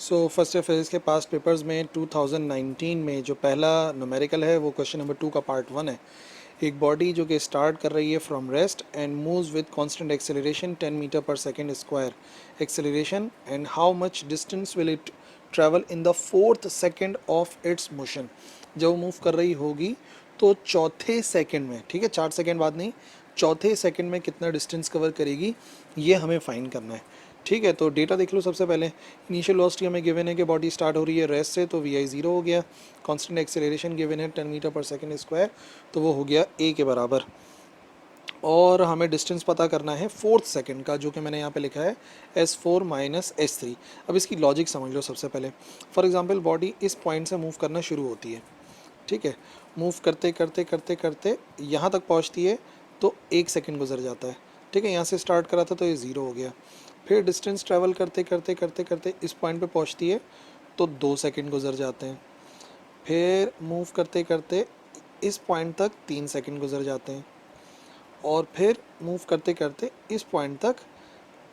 So first year physics के past papers में 2019 में जो पहला न्यूमेरिकल है वो क्वेश्चन नंबर 2 का पार्ट 1 है। एक बॉडी जो कि स्टार्ट कर रही है from rest and moves with constant acceleration 10 metre per second square acceleration and how much distance will it travel in the fourth second of its motion. जब वो मूव कर रही होगी तो चौथे सेकेंड में, ठीक है, 4 सेकेंड बाद नहीं, चौथे सेकेंड में कितना डिस्टेंस कवर करेगी ये हमें फाइंड करना है। ठीक है, तो डेटा देख लो। सबसे पहले इनिशियल वेलोसिटी हमें गिवन है कि बॉडी स्टार्ट हो रही है रेस्ट से, तो वी आई ज़ीरो हो गया। कांस्टेंट एक्सेलरेशन गिवन है 10 मीटर पर सेकेंड स्क्वायर, तो वो हो गया ए के बराबर। और हमें डिस्टेंस पता करना है फोर्थ सेकंड का, जो कि मैंने यहाँ पे लिखा है S4 माइनस S3। अब इसकी लॉजिक समझ लो। सबसे पहले फॉर एग्जांपल बॉडी इस पॉइंट से मूव करना शुरू होती है, ठीक है, मूव करते करते करते करते यहाँ तक पहुँचती है तो 1 सेकंड गुजर जाता है। ठीक है, यहाँ से स्टार्ट करा था तो ये ज़ीरो हो गया। फिर डिस्टेंस ट्रैवल करते करते करते करते इस पॉइंट पे पहुँचती है तो 2 सेकंड गुजर जाते हैं। फिर मूव करते करते इस पॉइंट तक 3 सेकंड गुजर जाते हैं और फिर मूव करते करते इस पॉइंट तक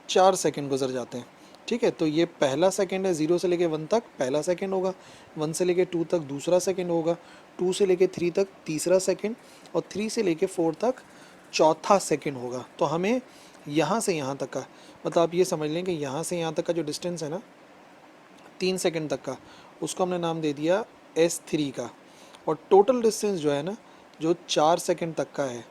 4 सेकंड गुजर जाते हैं। ठीक है, तो ये पहला सेकंड है, 0 से लेके 1 तक पहला सेकंड होगा, 1 से लेके 2 तक दूसरा सेकंड होगा, 2 से लेके 3 तक तीसरा सेकंड और 3 से लेके 4 तक चौथा सेकंड होगा। तो हमें यहाँ से यहाँ तक का, मतलब आप ये समझ लें कि यहाँ से यहाँ तक का जो डिस्टेंस है ना 3 सेकंड तक का, उसको हमने नाम दे दिया S3 का। और टोटल डिस्टेंस जो है ना, जो 4 सेकंड तक का है,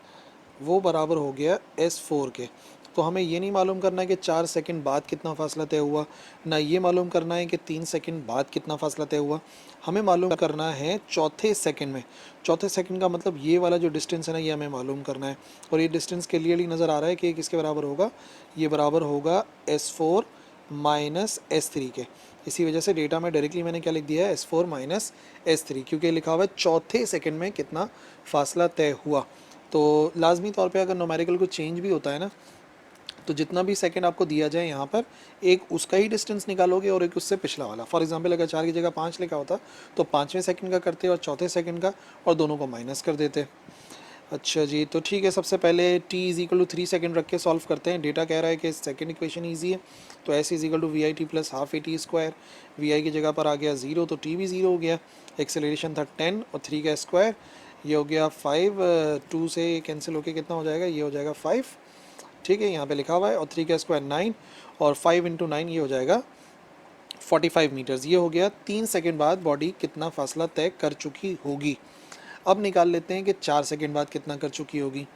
वो बराबर हो गया S4 के। तो हमें ये नहीं मालूम करना है कि 4 सेकंड बाद कितना फासला तय हुआ, ना ये मालूम करना है कि 3 सेकंड बाद कितना फासला तय हुआ। हमें मालूम करना है चौथे सेकंड में। चौथे सेकंड का मतलब ये वाला जो डिस्टेंस है ना, ये हमें मालूम करना है। और ये डिस्टेंस क्लियरली नज़र आ रहा है कि किसके बराबर होगा, ये बराबर होगा S4 माइनस S3 के। इसी वजह से डेटा में डायरेक्टली मैंने क्या लिख दिया है, S4 माइनस S3, क्योंकि लिखा हुआ है चौथे सेकंड में कितना फासला तय हुआ। तो लाजमी तौर पे अगर न्यूमेरिकल को चेंज भी होता है ना, तो जितना भी सेकंड आपको दिया जाए यहाँ पर, एक उसका ही डिस्टेंस निकालोगे और एक उससे पिछला वाला। फॉर एग्जांपल अगर 4 की जगह 5 लिखा होता तो 5वें सेकंड का करते और चौथे सेकंड का, और दोनों को माइनस कर देते। अच्छा जी, तो ठीक है, सबसे पहले t is equal to 3 second रख के सॉल्व करते हैं। डेटा कह रहा है कि सेकंड इक्वेशन ईजी है, तो s is equal to we I T plus half A T square. We i की जगह पर आ गया 0 तो t भी 0 हो गया। एक्सेलरेशन था 10 और 3 का स्क्वायर, ये हो गया 5। 2 से कैंसिल होके कितना हो जाएगा, ये हो जाएगा 5। ठीक है, यहाँ पे लिखा हुआ है। और 3 का स्क्वायर 9 और 5 इंटू 9 ये हो जाएगा 45 मीटर्स। ये हो गया 3 सेकंड बाद बॉडी कितना फासला तय कर चुकी होगी। अब निकाल लेते हैं कि 4 सेकंड बाद कितना कर चुकी होगी।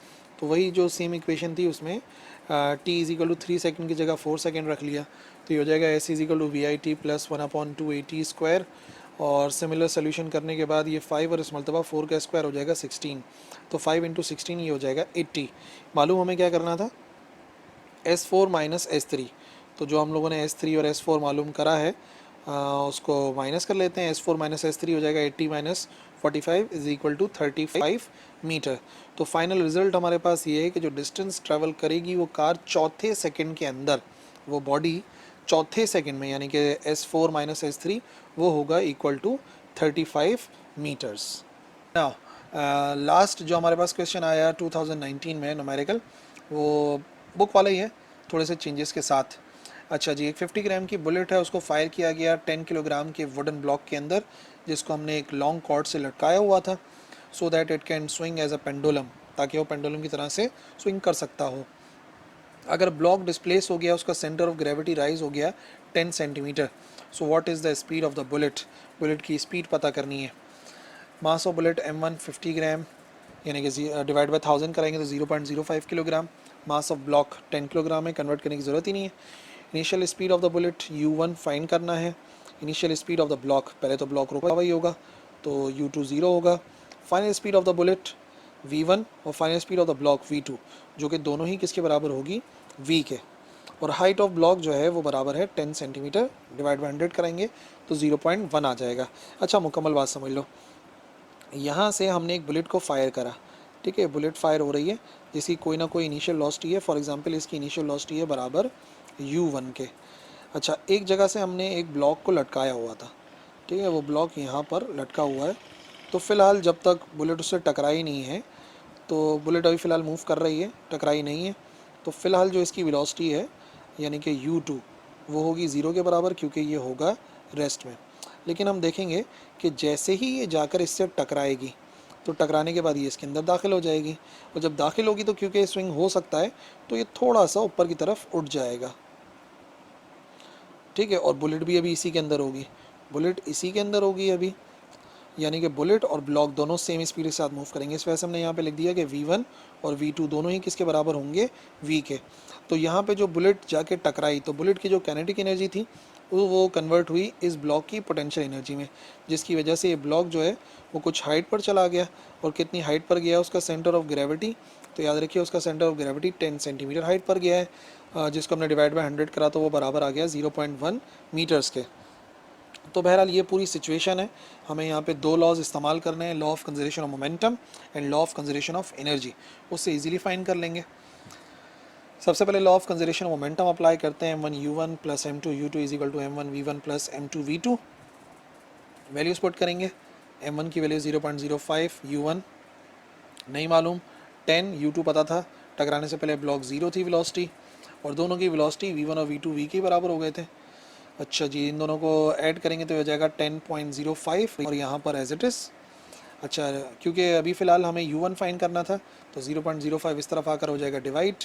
तो वही जो सेम इक्वेशन थी उसमें T is equal to 3 second की जगह 4 सेकंड रख लिया, तो ये हो जाएगा S is equal to we I T plus 1/2 A T square. और सिमिलर सोल्यूशन करने के बाद ये 5 और इस मरतबा 4 का स्क्वायर हो जाएगा 16, तो 5 इंटू 16 ये हो जाएगा 80। मालूम हमें क्या करना था, S4 माइनस S3। तो जो हम लोगों ने S3 और S4 मालूम करा है उसको माइनस कर लेते हैं। S4 माइनस S3 हो जाएगा 80 minus 45 is equal to 35 metre. तो फाइनल रिजल्ट हमारे पास ये है कि जो डिस्टेंस ट्रैवल करेगी वो कार चौथे सेकंड के अंदर, वो बॉडी चौथे सेकंड में, यानी कि S4 माइनस S3 वो होगा equal to 35 metres. Now last जो हमारे पास क्वेश्चन आया 2019 में न्यूमेरिकल, वो बुक वाला ही है, थोड़े से चेंजेस के साथ। अच्छा जी, एक 50 ग्राम की बुलेट है, उसको फायर किया गया 10 किलोग्राम के वुडन ब्लॉक के अंदर, जिसको हमने एक लॉन्ग कॉर्ड से लटकाया हुआ था, so that it can swing as a pendulum, ताकि वो पेंडुलम की तरह से स्विंग कर सकता हो। अगर ब्लॉक डिस्प्लेस हो गया, उसका सेंटर ऑफ ग्रेविटी राइज हो गया 10 centimetre, so what is the speed of the bullet. Bullet की स्पीड पता करनी है। मास ऑफ बुलेट M1 50 ग्राम, यानी कि डिवाइड बाई 1000 कराएंगे तो 0.05 kilogram. Mass of block 10 kilogram है, कन्वर्ट करने की ज़रूरत ही नहीं है। Initial speed of the bullet U1 find करना है। Initial speed of the block, पहले तो ब्लॉक रुका हुआ ही होगा तो U2 0 होगा। Final speed of the bullet V1 और final speed of the block V2, जो कि दोनों ही किसके बराबर होगी, V के। और हाइट ऑफ ब्लॉक जो है वो बराबर है 10 सेंटीमीटर, डिवाइड बाई 100 कराएंगे तो 0.1 आ जाएगा। अच्छा, मुकम्मल बात समझ लो। यहाँ से हमने एक बुलेट को फायर करा, ठीक है, बुलेट फायर हो रही है, जिसकी कोई ना कोई इनिशियल वेलोसिटी है। फॉर एग्जांपल इसकी इनिशियल वेलोसिटी है बराबर U1 के। अच्छा, एक जगह से हमने एक ब्लॉक को लटकाया हुआ था, ठीक है, वो ब्लॉक यहाँ पर लटका हुआ है। तो फ़िलहाल जब तक बुलेट उससे टकराई नहीं है, तो बुलेट अभी फ़िलहाल मूव कर रही है, टकराई नहीं है, तो फ़िलहाल जो इसकी वेलोसिटी है यानी कि U2 वो होगी 0 के बराबर, क्योंकि ये होगा रेस्ट में। लेकिन हम देखेंगे कि जैसे ही ये जाकर इससे टकराएगी तो टकराने के बाद ये इसके अंदर दाखिल हो जाएगी, और जब दाखिल होगी तो क्योंकि स्विंग हो सकता है तो ये थोड़ा सा ऊपर की तरफ उठ जाएगा, ठीक है। और बुलेट भी अभी इसी के अंदर होगी, बुलेट इसी के अंदर होगी अभी, यानी कि बुलेट और ब्लॉक दोनों सेम स्पीड के साथ मूव करेंगे। इस वजह से हमने यहाँ पे लिख दिया कि V1 और V2 दोनों ही किसके बराबर होंगे, V के। तो यहाँ पे जो बुलेट जाके टकराई तो बुलेट की जो कैनेटिक एनर्जी थी वो कन्वर्ट हुई इस ब्लॉक की पोटेंशियल एनर्जी में, जिसकी वजह से ये ब्लॉक जो है वो कुछ हाइट पर चला गया। और कितनी हाइट पर गया उसका सेंटर ऑफ ग्रेविटी, तो याद रखिए उसका centre of gravity 10 centimetre height पर गया है, जिसको हमने डिवाइड बाय 100 करा तो वो बराबर आ गया 0.1 मीटर्स के। तो बहरहाल ये पूरी सिचुएशन है। हमें यहाँ पे दो लॉज इस्तेमाल करने हैं, law of conservation of momentum and law of conservation of energy, उससे इजीली फाइंड कर लेंगे। सबसे पहले law of conservation of momentum apply करते हैं, m1u1 plus m2u2 is equal to m1v1 plus m2v2। Values put करेंगे, m1 की value 0.05, u1 नहीं मालूम, 10, u2 पता था, टकराने से पहले ब्लॉक 0 थी वेलोसिटी, और दोनों की वेलोसिटी v1 और v2 v के बराबर हो गए थे। अच्छा जी, इन दोनों को ऐड करेंगे तो हो जाएगा 10.05, और यहाँ पर एज इट इज़। अच्छा, क्योंकि अभी फ़िलहाल हमें u1 फाइंड करना था तो 0.05 इस तरफ आकर हो जाएगा डिवाइड,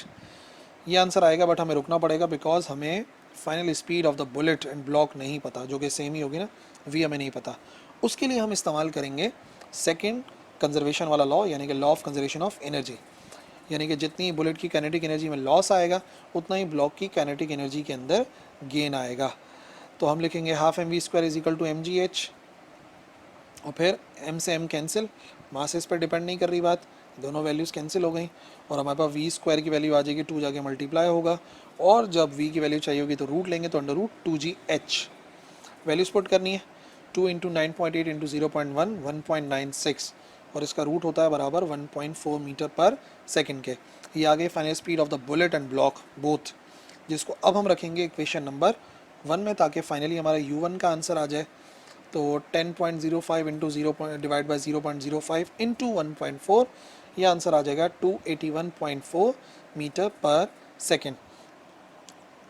ये आंसर आएगा। बट हमें रुकना पड़ेगा बिकॉज हमें final speed of the bullet and block नहीं पता, जो कि सेम ही होगी ना, v हमें नहीं पता। उसके लिए हम इस्तेमाल करेंगे सेकेंड कंजर्वेशन वाला लॉ, यानी कि law of conservation of energy, यानी कि जितनी बुलेट की कैनेटिक एनर्जी में लॉस आएगा उतना ही ब्लॉक की कैनेटिक एनर्जी के अंदर गेन आएगा। तो हम लिखेंगे half mv² is equal to mgh, और फिर m से m कैंसिल, मास इस पर डिपेंड नहीं कर रही बात, दोनों वैल्यूज़ कैंसिल हो गई, और हमारे पास v² की वैल्यू आ जाएगी, 2 जाके मल्टीप्लाई होगा, और जब v की वैल्यू चाहिए होगी तो रूट लेंगे, तो under root 2gh values put करनी है। 2 इंटू 9.8 इंटू 0.1 1.96, और इसका रूट होता है बराबर 1.4 मीटर पर सेकेंड के। ये आ गई final speed of the bullet and block both, जिसको अब हम रखेंगे इक्वेशन नंबर 1 में, ताकि फाइनली हमारा u1 का आंसर आ जाए। तो 10.05 इंटू 0 डिवाइड बाई 0.05 इंटू 1.4, यह आंसर आ जाएगा 281.4 मीटर पर सेकेंड।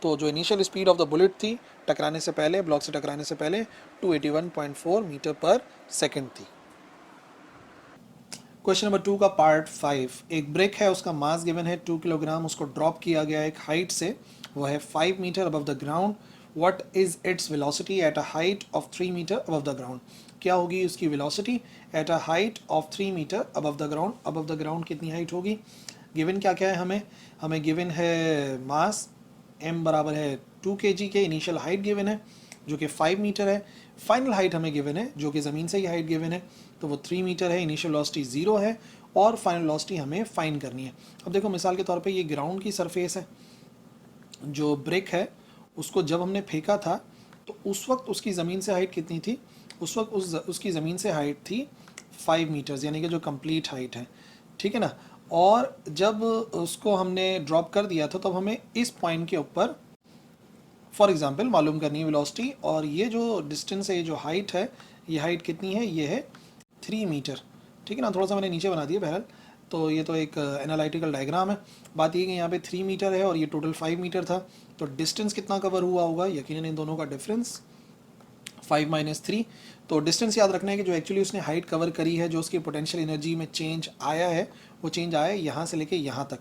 तो जो initial speed of the bullet थी टकराने से पहले, ब्लॉक से टकराने से पहले, 281.4 मीटर पर सेकेंड थी। क्वेश्चन नंबर 2 का पार्ट 5, एक ब्रेक है, उसका मास गिवन है 2 किलोग्राम, उसको ड्रॉप किया गया एक हाइट से, वो है 5 metre above the ground. What is its velocity at a height of 3 metre above the ground. क्या होगी उसकी velocity at a height of 3 metre above the ground. Above the ground कितनी हाइट होगी। गिवन क्या क्या है हमें गिवन है मास m बराबर है 2 kg के, इनिशियल हाइट गिवन है जो कि 5 मीटर है, फाइनल हाइट हमें गिवन है जो कि ज़मीन से ही हाइट गिवन है, तो वो 3 मीटर है, इनिशियल वेलोसिटी 0 है, और फाइनल वेलोसिटी हमें फाइंड करनी है। अब देखो मिसाल के तौर पे ये ग्राउंड की सरफेस है, जो ब्रेक है उसको जब हमने फेंका था तो उस वक्त उसकी ज़मीन से हाइट कितनी थी, उस वक्त उसकी ज़मीन से हाइट थी 5 मीटर्स, यानी कि जो कंप्लीट हाइट है, ठीक है ना। और जब उसको हमने ड्रॉप कर दिया था तब हमें इस पॉइंट के ऊपर फॉर एग्जांपल मालूम करनी है वेलोसिटी, और ये जो डिस्टेंस है, ये जो हाइट है, ये हाइट कितनी है, ये है 3 मीटर, ठीक है ना। थोड़ा सा मैंने नीचे बना दिया बहरहाल, तो ये तो एक एनालिटिकल डायग्राम है। बात ये कि यहाँ पे 3 मीटर है और ये टोटल 5 मीटर था, तो डिस्टेंस कितना कवर हुआ होगा, यकीनन इन दोनों का डिफरेंस 5 माइनस 3। तो डिस्टेंस याद रखना है कि जो एक्चुअली उसने हाइट कवर करी है, जो उसकी पोटेंशियल एनर्जी में चेंज आया है, वो चेंज आया है यहाँ से लेके यहाँ तक,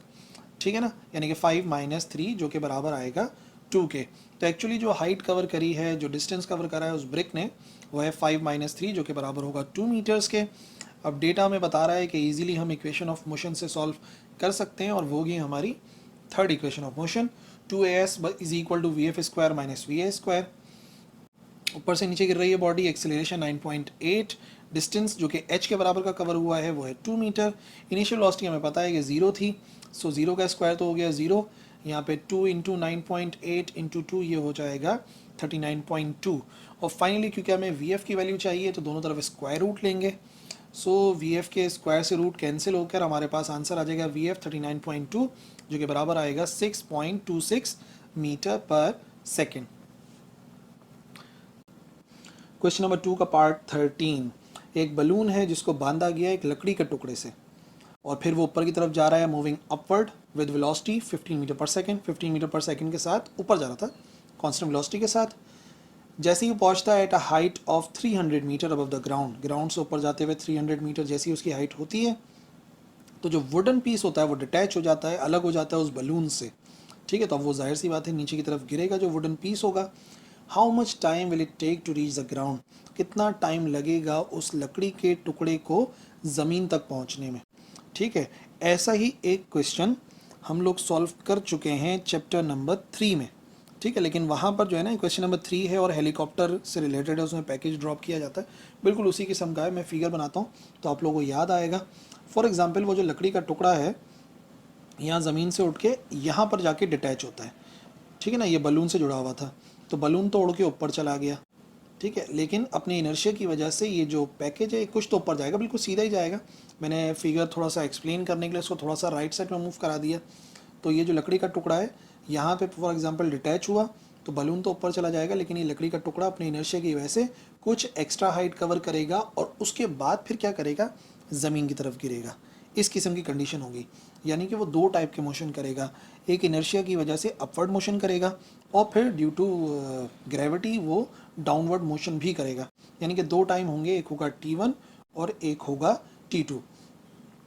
ठीक है ना, यानी कि 5 माइनस 3 जो कि बराबर आएगा 2 के। तो एक्चुअली जो हाइट कवर करी है, जो डिस्टेंस कवर करा है उस ब्रिक ने, वो है 5 माइनस 3 जो कि बराबर होगा 2 मीटर्स के। अब डेटा हमें बता रहा है कि ईजिली हम इक्वेशन ऑफ मोशन से सॉल्व कर सकते हैं, और वो होगी हमारी third equation of motion, 2as is equal to vf² minus va²। ऊपर से नीचे गिर रही है बॉडी, एक्सेलरेशन 9.8, डिस्टेंस जो कि h के बराबर का कवर हुआ है वो है 2 मीटर, इनिशियल वेलोसिटी हमें पता है कि 0 थी, सो 0 का स्क्वायर तो हो गया 0, यहाँ पे 2 इंटू 9.8 इंटू 2 ये हो जाएगा 39.2, और फाइनली क्योंकि हमें vf की वैल्यू चाहिए तो दोनों तरफ स्क्वायर रूट लेंगे, सो vf के स्क्वायर से रूट कैंसिल होकर हमारे पास आंसर आ जाएगा vf 39.2 जो कि बराबर आएगा 6.26 metre per second. Question number 2 का पार्ट 13, एक बलून है जिसको बांधा गया एक लकड़ी के टुकड़े से, और फिर वो ऊपर की तरफ जा रहा है moving upward with velocity 15 metre per second, 15 metre per second के साथ ऊपर जा रहा था कांस्टेंट वेलोसिटी के साथ। जैसे ही पहुंचता है at a height of 300 metre above the ground, ground से ऊपर जाते हुए 300 मीटर जैसी उसकी हाइट होती है, तो जो वुडन पीस होता है वो डिटैच हो जाता है, अलग हो जाता है उस बलून से। ठीक है, तो अब वो जाहिर सी बात है नीचे की तरफ गिरेगा जो वुडन पीस होगा। How much time will it take to reach the ground, कितना टाइम लगेगा उस लकड़ी के टुकड़े को ज़मीन तक पहुंचने में। ठीक है, ऐसा ही एक क्वेश्चन हम लोग सॉल्व कर चुके हैं चैप्टर नंबर 3 में। ठीक है, लेकिन वहाँ पर जो है ना क्वेश्चन नंबर 3 है और हेलीकॉप्टर से रिलेटेड है, उसमें पैकेज ड्रॉप किया जाता है, बिल्कुल उसी किस्म का है। मैं फिगर बनाता हूँ तो आप लोगों को याद आएगा। फॉर एग्जाम्पल वो जो लकड़ी का टुकड़ा है यहाँ ज़मीन से उठ के यहाँ पर जाके डिटैच होता है। ठीक है ना, ये बलून से जुड़ा हुआ था, तो बलून तो उड़ के ऊपर चला गया। ठीक है, लेकिन अपनी इनर्शिया की वजह से ये जो पैकेज है कुछ तो ऊपर जाएगा, बिल्कुल सीधा ही जाएगा। मैंने फिगर थोड़ा सा एक्सप्लेन करने के लिए इसको थोड़ा सा राइट साइड में मूव करा दिया। तो ये जो लकड़ी का टुकड़ा है यहाँ पे फॉर एग्जांपल डिटैच हुआ तो बलून तो ऊपर चला जाएगा, लेकिन ये लकड़ी का टुकड़ा अपनी इनर्शिया की वजह से कुछ एक्स्ट्रा हाइट कवर करेगा और उसके बाद फिर क्या करेगा, ज़मीन की तरफ गिरेगा। इस किस्म की कंडीशन होगी, यानी कि वो दो टाइप के मोशन करेगा। एक इनर्शिया की वजह से अपवर्ड मोशन करेगा और फिर ड्यू टू ग्रेविटी वो डाउनवर्ड मोशन भी करेगा। यानी कि दो टाइम होंगे, एक होगा T1 और एक होगा T2।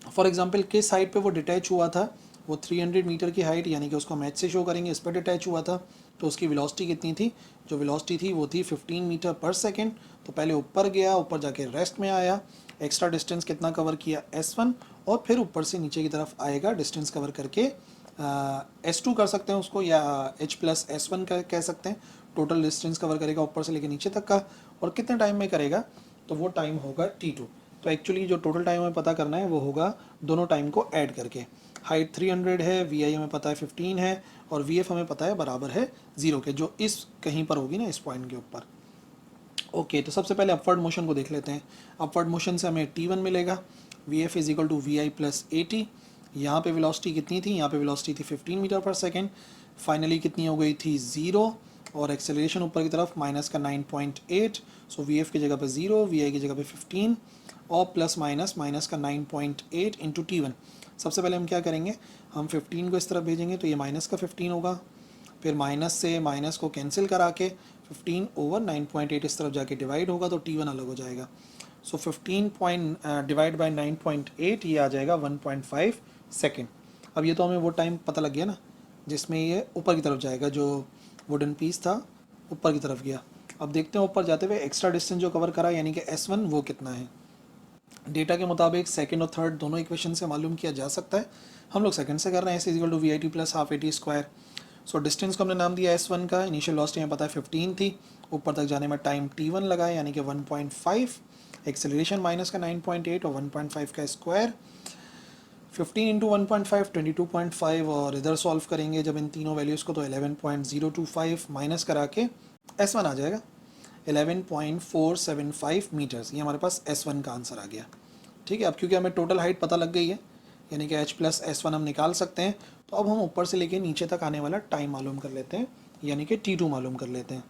फॉर एग्जाम्पल किस हाइट पे वो डिटैच हुआ था, वो 300 मीटर की हाइट, यानी कि उसको मैच से शो करेंगे, इस पर डिटैच हुआ था। तो उसकी वेलोसिटी कितनी थी, जो वेलोसिटी थी वो थी 15 मीटर पर सेकेंड। तो पहले ऊपर गया, ऊपर जाके रेस्ट में आया, एक्स्ट्रा डिस्टेंस कितना कवर किया S1, और फिर ऊपर से नीचे की तरफ आएगा डिस्टेंस कवर करके S2 कर सकते हैं उसको, या H+S1 कह सकते हैं। टोटल डिस्टेंस कवर करेगा ऊपर से लेके नीचे तक का, और कितने टाइम में करेगा, तो वो टाइम होगा T2। तो एक्चुअली जो टोटल टाइम हमें पता करना है वो होगा दोनों टाइम को ऐड करके। हाइट 300 है, वी आई हमें पता है 15 है, और वी एफ हमें पता है बराबर है 0 के, जो इस कहीं पर होगी ना, इस पॉइंट के ऊपर। ओके, तो सबसे पहले अपवर्ड मोशन को देख लेते हैं। अपवर्ड मोशन से हमें T1 मिलेगा, V F is equal to we I plus A T. यहाँ पर वेलोसिटी कितनी थी, यहाँ पे वेलोसिटी थी 15 मीटर पर सेकेंड, फाइनली कितनी हो गई थी 0, और एक्सेलरेशन ऊपर की तरफ माइनस का 9.8। सो वी एफ की जगह पे 0, वी आई की जगह पे 15, और प्लस माइनस माइनस का 9.8 इंटू T1। सबसे पहले हम क्या करेंगे, हम 15 को इस तरफ भेजेंगे तो ये माइनस का 15 होगा, फिर माइनस से माइनस को कैंसिल करा के 15 ओवर 9.8 इस तरफ जाके डिवाइड होगा तो T1 अलग हो जाएगा। सो 15 पॉइंट डिवाइड बाई 9.8 ये आ जाएगा 1.5 सेकेंड। अब ये तो हमें वो टाइम पता लग गया ना जिसमें ये ऊपर की तरफ जाएगा, जो वुडन पीस था ऊपर की तरफ गया। अब देखते हैं ऊपर जाते हुए एक्स्ट्रा डिस्टेंस जो कवर करा, यानी कि S1 वो कितना है। डेटा के मुताबिक सेकंड और थर्ड दोनों इक्वेशन से मालूम किया जा सकता है। हम लोग सेकंड से कर रहे हैं, S equal to we I T plus half A T square. So distance को हमने नाम दिया S1 का, इनिशियल वेलोसिटी हमें पता है 15 थी, ऊपर तक जाने में टाइम T1 लगा है यानी कि 1.5, एक्सेलरेशन माइनस का 9.8 और 1.5 का स्क्वायर, 15 इंटू 1.5 22.5, और इधर सॉल्व करेंगे जब इन तीनों वैल्यूज़ को तो 11.025 माइनस करा के S1 आ जाएगा 11.475 मीटर्स। ये हमारे पास S1 का आंसर आ गया। ठीक है, अब क्योंकि हमें टोटल हाइट पता लग गई है, यानी कि H+S1 हम निकाल सकते हैं, तो अब हम ऊपर से लेके नीचे तक आने वाला टाइम मालूम कर लेते हैं, यानी कि T2 मालूम कर लेते हैं।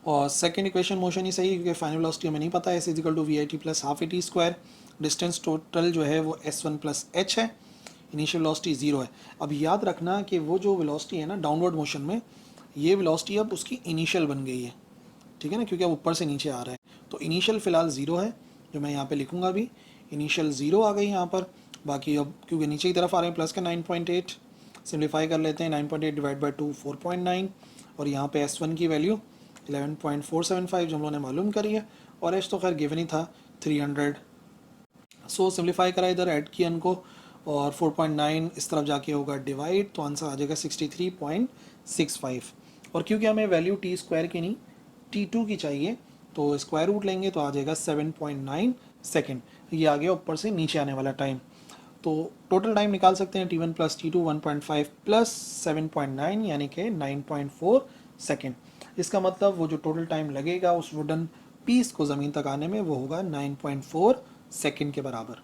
और सेकेंड इक्वेशन मोशन ही सही है क्योंकि फाइनल वेलोसिटी हमें नहीं पता है, S equal to we I T plus half A T square. Distance total जो है वो S1 प्लस H है, इनिशियल वेलोसिटी 0 है। अब याद रखना कि वो जो वेलोसिटी है ना डाउनवर्ड मोशन में, ये वेलोसिटी अब उसकी इनिशियल बन गई है। ठीक है ना, क्योंकि अब ऊपर से नीचे आ रहा है, तो इनिशियल फ़िलहाल 0 है, जो मैं यहाँ पे लिखूँगा भी, इनिशियल 0 आ गई यहाँ पर। बाकी अब क्योंकि नीचे की तरफ आ रहे हैं प्लस का 9.8, सिम्प्लीफाई कर लेते हैं, 9.8 डिवाइड बाई 2 4.9, और यहाँ पे S1 की वैल्यू 11.475 जो हम लोगों ने मालूम करी है, और H तो खैर गिवन ही था 300। सो सिम्प्लीफाई करा, इधर ऐड किया इनको, और 4.9 इस तरफ जाके होगा डिवाइड, तो आंसर आ जाएगा 63.65। और क्योंकि हमें वैल्यू टी स्क्वायर की नहीं T2 की चाहिए, तो स्क्वायर रूट लेंगे तो आ जाएगा 7.9 सेकेंड। ये आ गया ऊपर से नीचे आने वाला टाइम। तो टोटल टाइम निकाल सकते हैं T1 प्लस T2 1.5 प्लस 7.9 यानी कि 9.4 सेकेंड। इसका मतलब वो जो टोटल टाइम लगेगा उस वुडन पीस को ज़मीन तक आने में वो होगा 9.4 सेकेंड के बराबर।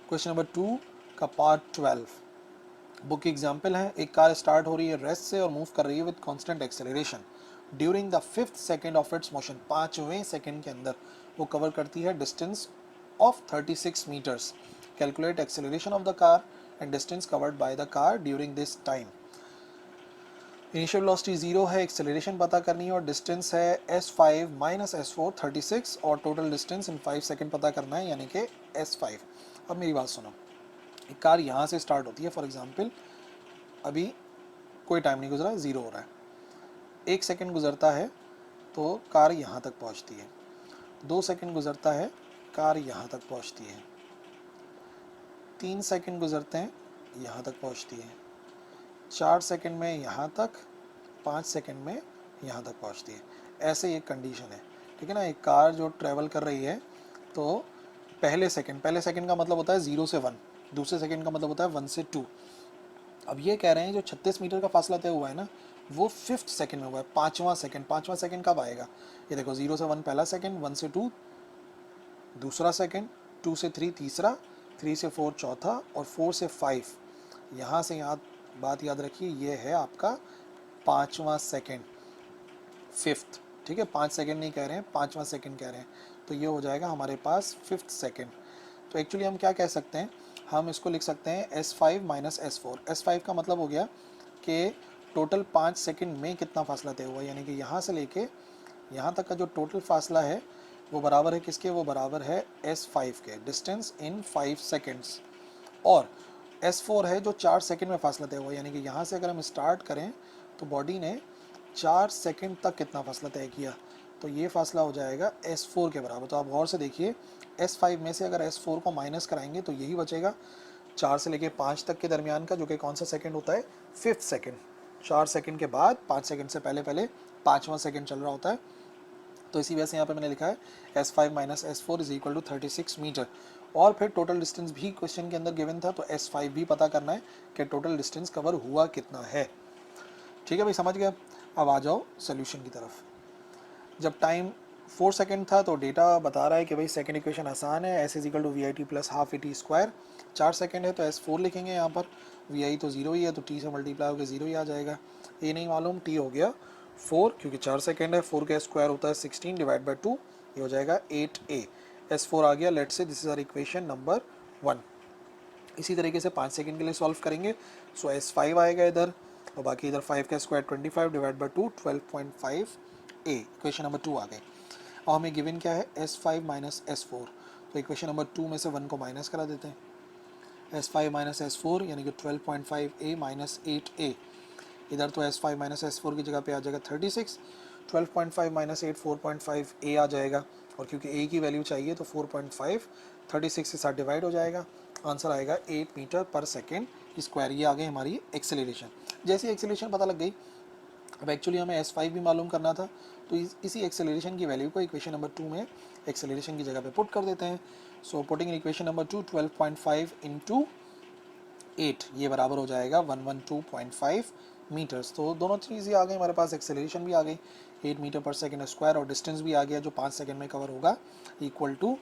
क्वेश्चन नंबर 2 का पार्ट 12 बुक की एग्जाम्पल है। एक कार स्टार्ट हो रही है रेस्ट से और मूव कर रही है with constant acceleration during the 5th second of its motion. 5वें सेकेंड के अंदर वो कवर करती है distance of 36 metres. Calculate acceleration of the car and distance covered by the car during this time. Initial velocity 0 है, acceleration पता करनी है और डिस्टेंस है s5 माइनस s4 36 और टोटल डिस्टेंस इन 5 सेकेंड पता करना है यानी कि s5। अब मेरी बात सुनो, एक कार यहाँ से स्टार्ट होती है, फॉर एग्जांपल अभी कोई टाइम नहीं गुजरा, 0 हो रहा है, 1 सेकेंड गुजरता है तो कार यहाँ तक पहुँचती है, 2 सेकेंड गुजरता है कार यहाँ तक पहुँचती है, 3 सेकेंड गुजरते हैं यहाँ तक पहुँचती है, 4 सेकेंड में यहाँ तक, 5 सेकेंड में यहाँ तक पहुँचती है। ऐसे एक कंडीशन है, ठीक है ना। एक कार जो ट्रैवल कर रही है तो पहले सेकेंड का मतलब होता है 0 से 1, दूसरे सेकेंड का मतलब होता है 1 से 2। अब ये कह रहे हैं जो 36 मीटर का फासला तय हुआ है ना, वो 5th सेकेंड में हुआ है, पाँचवां सेकेंड कब आएगा, ये देखो 0 से 1 पहला सेकेंड, 1 से 2 दूसरा सेकेंड, 2 से 3 तीसरा, 3 से 4 चौथा और 4 से 5। यहाँ से यहाँ बात याद रखिए, ये है आपका 5वां सेकेंड, 5th, ठीक है। 5 सेकेंड नहीं कह रहे हैं, 5वां सेकेंड कह रहे हैं, तो ये हो जाएगा हमारे पास 5th सेकेंड। तो एक्चुअली हम क्या कह सकते हैं, हम इसको लिख सकते हैं s5 माइनस s4। s5 का मतलब हो गया कि टोटल 5 सेकेंड में कितना फासला तय हुआ, यानी कि यहाँ से लेके यहाँ तक का जो टोटल फासला है वो बराबर है किसके, वो बराबर है s5 के, डिस्टेंस इन 5 सेकेंड्स। और s4 है जो 4 सेकेंड में फासला तय हुआ, यानी कि यहाँ से अगर हम स्टार्ट करें तो बॉडी ने 4 सेकेंड तक कितना फासला तय किया, तो ये फासला हो जाएगा s4 के बराबर। तो आप गौर से देखिए, s5 में से अगर s4 को माइनस कराएंगे तो यही बचेगा 4 से लेके 5 तक के दरमियान का, जो कि कौन सा सेकेंड होता है, 5th सेकेंड। 4 सेकेंड के बाद 5 सेकेंड से पहले पहले 5वां सेकेंड चल रहा होता है। तो इसी वजह से यहाँ पे मैंने लिखा है s5 minus s4 is equal to 36 metre. और फिर टोटल डिस्टेंस भी क्वेश्चन के अंदर गिवन था, तो s5 भी पता करना है कि टोटल डिस्टेंस कवर हुआ कितना है। ठीक है भाई, समझ गया। अब आ जाओ सोल्यूशन की तरफ। जब टाइम 4 सेकेंड था तो डेटा बता रहा है कि भाई सेकेंड इक्वेशन आसान है, s is equal to we I T plus half A T square. 4 second है तो s4 लिखेंगे यहाँ पर, वी आई तो 0 ही है तो t से मल्टीप्लाई होकर 0 ही आ जाएगा। ये नहीं मालूम, t हो गया 4 क्योंकि 4 सेकेंड है, 4 का स्क्वायर होता है 16 डिवाइड बाई 2, ये हो जाएगा 8a। s4 आ गया, let say this is our equation number 1। इसी तरीके से 5 सेकेंड के लिए सॉल्व करेंगे, सो s5 आएगा इधर और बाकी इधर 5 का square 25 divide by 2 12.5a। Equation number 2 आ गई। और हमें गिवन क्या है, s5 माइनस s4, तो इक्वेशन नंबर 2 में से 1 को माइनस करा देते हैं, s5 माइनस s4 यानी कि 12.5a माइनस 8a। इधर तो s5 माइनस s4 की जगह पे आ जाएगा 36, 12.5 माइनस 8 4.5a आ जाएगा, और क्योंकि a की वैल्यू चाहिए तो 4.5 36 के साथ डिवाइड हो जाएगा, आंसर आएगा 8 मीटर पर सेकेंड स्क्वायर। ये आ गई हमारी एक्सेलरेशन। जैसे एक्सेलरेशन पता लग गई, अब एक्चुअली हमें s5 भी मालूम करना था, तो इसी एक्सेलरेशन की वैल्यू को इक्वेशन नंबर 2 में एक्सेलरेशन की जगह पे पुट कर देते हैं। So putting in equation number 2 12.5 into 8, ये बराबर हो जाएगा 112.5 मीटर्स। तो दोनों चीज़ ही आ गई हमारे पास, एक्सेलरेशन भी आ गई 8 मीटर पर सेकेंड स्क्वायर, और डिस्टेंस भी आ गया जो 5 सेकेंड में कवर होगा, इक्वल टू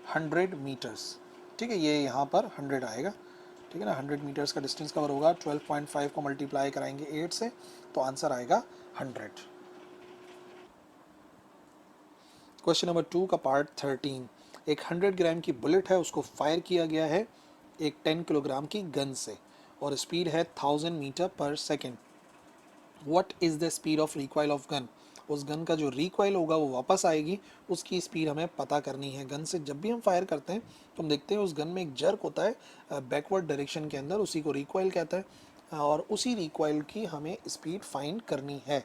100 मीटर्स। ठीक है, ये यहाँ पर 100 आएगा, ठीक है ना। 100 मीटर्स का डिस्टेंस कवर होगा, 12.5 को मल्टीप्लाई कराएंगे 8 से तो आंसर आएगा 100। क्वेश्चन नंबर 2 का पार्ट 13। एक 100 ग्राम की बुलेट है, उसको फायर किया गया है एक 10 किलोग्राम की गन से और स्पीड है 1000 metre per second. What is the speed of recoil of gun, उस गन का जो रिकॉइल होगा वो वापस आएगी, उसकी स्पीड हमें पता करनी है। गन से जब भी हम फायर करते हैं तो हम देखते हैं उस गन में एक जर्क होता है बैकवर्ड डायरेक्शन के अंदर, उसी को रिकॉइल कहता है, और उसी रिकॉइल की हमें स्पीड फाइंड करनी है।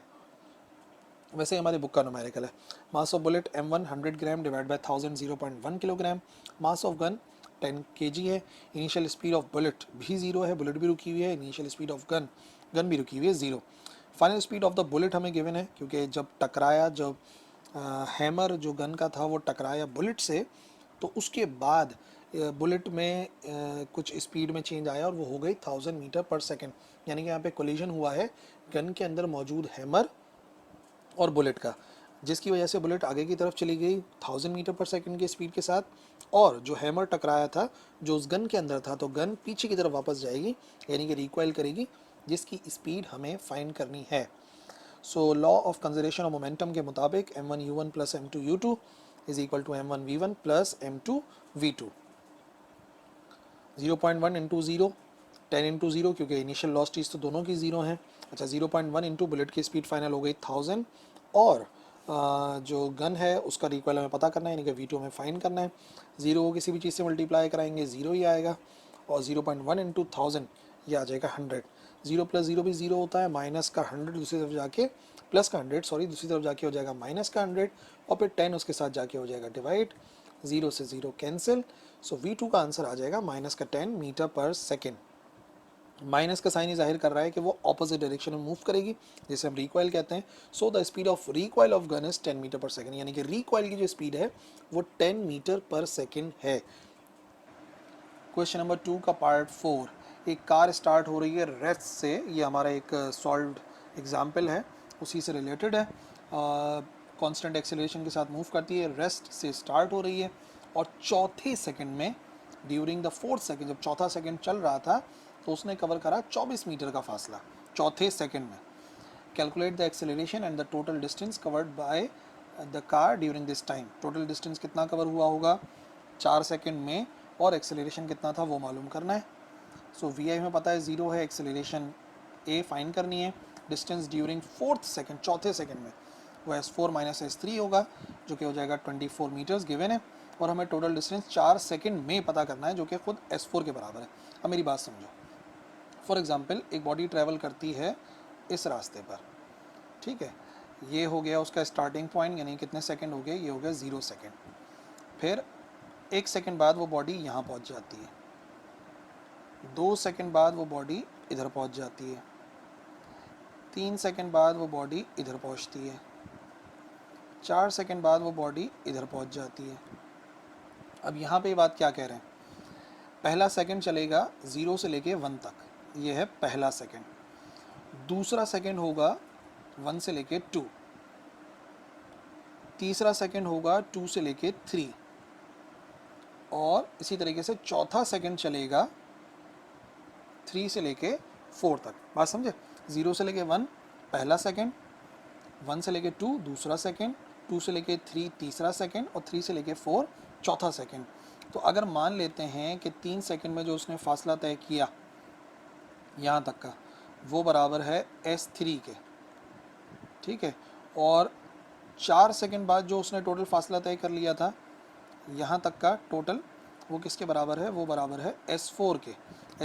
वैसे हमारे बुक का न्यूमेरिकल है, mass of bullet m1 100 gram divide by 1000 0.1 kilogram, mass of gun 10 kg है, इनिशियल स्पीड ऑफ बुलेट भी 0 है, बुलेट भी रुकी हुई है, इनिशियल स्पीड ऑफ गन भी रुकी हुई है 0। Final speed of the bullet हमें गिवन है, क्योंकि जब टकराया, जब हैमर जो गन का था वो टकराया बुलेट से, तो उसके बाद बुलेट में कुछ स्पीड में चेंज आया और वो हो गई 1000 मीटर पर सेकेंड, यानी कि यहाँ पे कोलिजन हुआ है गन के अंदर मौजूद हैमर और बुलेट का, जिसकी वजह से बुलेट आगे की तरफ चली गई 1000 मीटर पर सेकंड की स्पीड के साथ, और जो हैमर टकराया था जो उस गन के अंदर था, तो गन पीछे की तरफ वापस जाएगी, यानी कि रिकॉइल करेगी, जिसकी स्पीड हमें फाइंड करनी है। So law of conservation of momentum के मुताबिक m1u1 plus m2u2 is equal to m1v1 plus m2v2। 0.1 into 0 10 into zero, क्योंकि इनिशियल लॉसिटीज़ तो दोनों की ज़ीरो हैं। अच्छा 0.1 इंटू बुलेट की स्पीड फाइनल हो गई 1000, और जो गन है उसका रिकॉइल हमें पता करना है, यानी कि V2 हमें फाइंड करना है। ज़ीरो को किसी भी चीज़ से मल्टीप्लाई कराएंगे ज़ीरो ही आएगा, और 0.1 इंटू 1000 ये आ जाएगा 100। ज़ीरो प्लस ज़ीरो भी ज़ीरो होता है, माइनस का 100 दूसरी तरफ जाके, प्लस का 100 सॉरी दूसरी तरफ जाके हो जाएगा माइनस का 100, और फिर 10 उसके साथ जाके हो जाएगा डिवाइड, ज़ीरो से ज़ीरो कैंसिल। सो V2 का आंसर आ जाएगा माइनस का 10 मीटर पर सेकेंड। माइनस का साइन ही जाहिर कर रहा है कि वो ऑपोजिट डायरेक्शन में मूव करेगी, जिसे हम रिकॉइल कहते हैं। So the speed of recoil of gun is 10 metre per second, यानी कि रिकॉइल की जो स्पीड है वो 10 मीटर पर सेकेंड है। क्वेश्चन नंबर 2 का पार्ट 4, एक कार स्टार्ट हो रही है रेस्ट से, ये हमारा एक सॉल्व्ड एग्जाम्पल है, उसी से रिलेटेड है। कांस्टेंट एक्सेलरेशन के साथ मूव करती है, रेस्ट से स्टार्ट हो रही है, और चौथे सेकंड में ड्यूरिंग द फोर्थ सेकंड, जब चौथा सेकंड चल रहा था तो उसने कवर करा 24 मीटर का फासला चौथे सेकंड में। Calculate the acceleration and the total distance covered by the car during this time. Total distance कितना कवर हुआ होगा 4 सेकंड में, और एक्सेलरेशन कितना था वो मालूम करना है। सो वी आई में पता है 0 है, एक्सेलरेशन ए फाइंड करनी है। डिस्टेंस ड्यूरिंग फोर्थ सेकंड, चौथे सेकंड में, वो S4 माइनस S3 होगा, जो कि हो जाएगा 24 मीटर्स गिवन है, और हमें टोटल डिस्टेंस 4 सेकंड में पता करना है, जो कि खुद S4 के बराबर है। अब मेरी बात समझो, फॉर एग्जांपल एक बॉडी ट्रैवल करती है इस रास्ते पर, ठीक है, ये हो गया उसका स्टार्टिंग पॉइंट, यानी कितने सेकंड हो गए, ये हो गया 0 सेकंड। फिर 1 सेकंड बाद वो बॉडी यहाँ पहुँच जाती है, 2 सेकंड बाद वो बॉडी इधर पहुँच जाती है, 3 सेकंड बाद वो बॉडी इधर पहुँचती है, 4 सेकंड बाद वो बॉडी इधर पहुँच जाती है। अब यहाँ पे बात क्या कह रहे हैं, पहला सेकंड चलेगा 0 से लेके 1 तक, ये है पहला सेकंड। दूसरा सेकंड होगा 1 से लेके 2, तीसरा सेकंड होगा 2 से लेके 3, और इसी तरीके से चौथा सेकंड चलेगा 3 से लेके 4 तक। बात समझे, 0 से लेके 1 पहला सेकंड, 1 से लेके 2 दूसरा सेकंड, 2 से लेके 3 तीसरा सेकंड, और 3 से लेके 4 चौथा सेकंड। तो अगर मान लेते हैं कि 3 सेकंड में जो उसने फासला तय किया यहाँ तक का, वो बराबर है S3 के, ठीक है, और 4 सेकंड बाद जो उसने टोटल फासला तय कर लिया था यहाँ तक का टोटल, वो किसके बराबर है, वो बराबर है S4 के।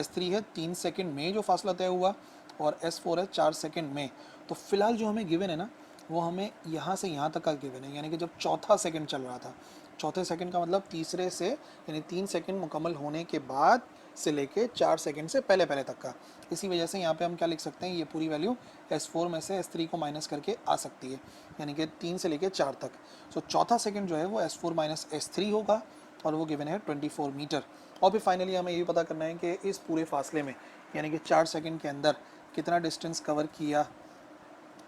S3 है 3 सेकंड में जो फासला तय हुआ, और S4 है 4 सेकंड में। तो फिलहाल जो हमें गिवन है ना, वो हमें यहाँ से यहाँ तक का गिवन है, यानी कि जब चौथा सेकंड चल रहा था, चौथे सेकंड का मतलब तीसरे से, यानी 3 सेकंड मुकम्मल होने के बाद से लेके 4 सेकंड से पहले पहले तक का। इसी वजह से यहाँ पे हम क्या लिख सकते हैं, ये पूरी वैल्यू S4 में से S3 को माइनस करके आ सकती है, यानी कि 3 से लेके 4 तक। सो चौथा सेकंड जो है वो S4 माइनस S3 होगा, और वो गिवन है 24 मीटर। और फिर फाइनली हमें ये भी पता करना है कि इस पूरे फासले में, यानी कि 4 सेकंड के अंदर कितना डिस्टेंस कवर किया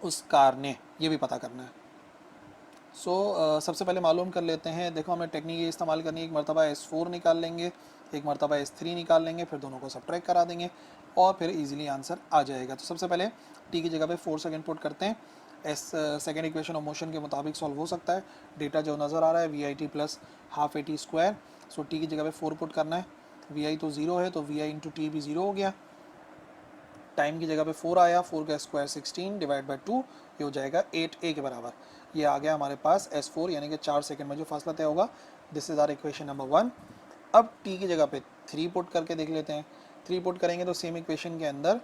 उस कार ने, ये भी पता करना है। सबसे पहले मालूम कर लेते हैं। देखो हमें टेक्निक ये इस्तेमाल करनी है, एक मरतबा S4 निकाल लेंगे, एक मरतबा S3 निकाल लेंगे, फिर दोनों को सब्ट्रैक्ट करा देंगे, और फिर इजीली आंसर आ जाएगा। तो सबसे पहले टी की जगह पे 4 सेकंड पुट करते हैं। सेकेंड इक्वेशन ऑफ मोशन के मुताबिक सॉल्व हो सकता है। डेटा जो नज़र आ रहा है VIT plus half AT square. So T की जगह पे 4 पुट करना है, VI तो 0 है, तो VI इंटू टी भी 0 हो गया। टाइम की जगह पे 4 आया, 4 का स्क्वायर 16 डिवाइड बाई 2, ये हो जाएगा 8A के बराबर। ये आ गया हमारे पास S4, यानी कि 4 सेकंड में जो फासला तय होगा। This is our equation number 1। अब t की जगह पे 3 पुट करके देख लेते हैं। 3 पुट करेंगे तो सेम इक्वेशन के अंदर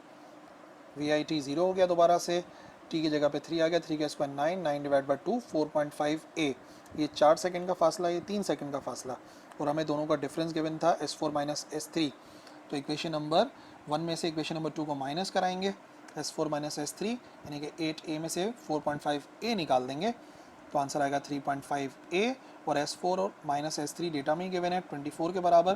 VIT 0 हो गया, दोबारा से t की जगह पे 3 आ गया, 3 का स्क्वायर 9, 9 डिवाइड बाई 2 4.5A। ये 4 सेकंड का फासला, ये 3 सेकंड का फासला, और हमें दोनों का डिफरेंस गिवन था S4 माइनस S3। तो इक्वेशन नंबर 1 में से इक्वेशन नंबर 2 को माइनस कराएंगे, S4 माइनस S3 यानी कि 8A में से 4.5A निकाल देंगे, तो आंसर आएगा 3.5A, और S4 और माइनस S3 डेटा में ही गिवन है 24 के बराबर।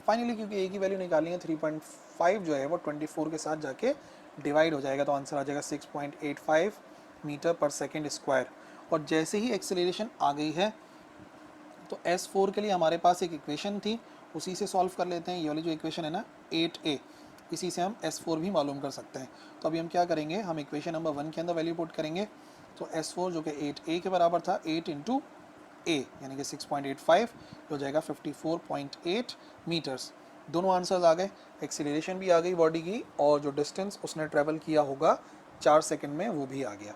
फाइनली क्योंकि एक ही वैल्यू निकालनी है, 3.5 जो है वो 24 के साथ जाके डिवाइड हो जाएगा, तो आंसर आ जाएगा 6.85 मीटर पर सेकेंड स्क्वायर। और जैसे ही एक्सेलरेशन आ गई है, तो S4 के लिए हमारे पास एक इक्वेशन थी, उसी से सॉल्व कर लेते हैं। ये वाली जो इक्वेशन है ना 8A, इसी से हम S4 भी मालूम कर सकते हैं। तो अभी हम क्या करेंगे, हम इक्वेशन नंबर 1 के अंदर वैल्यू पुट करेंगे। तो S4 जो कि 8A के बराबर था, 8 इंटू A यानी कि 6.85 हो जाएगा 54.8 मीटर्स। दोनों आंसर्स आ गए, एक्सीलरेशन भी आ गई बॉडी की और जो डिस्टेंस उसने ट्रेवल किया होगा 4 सेकंड में वो भी आ गया।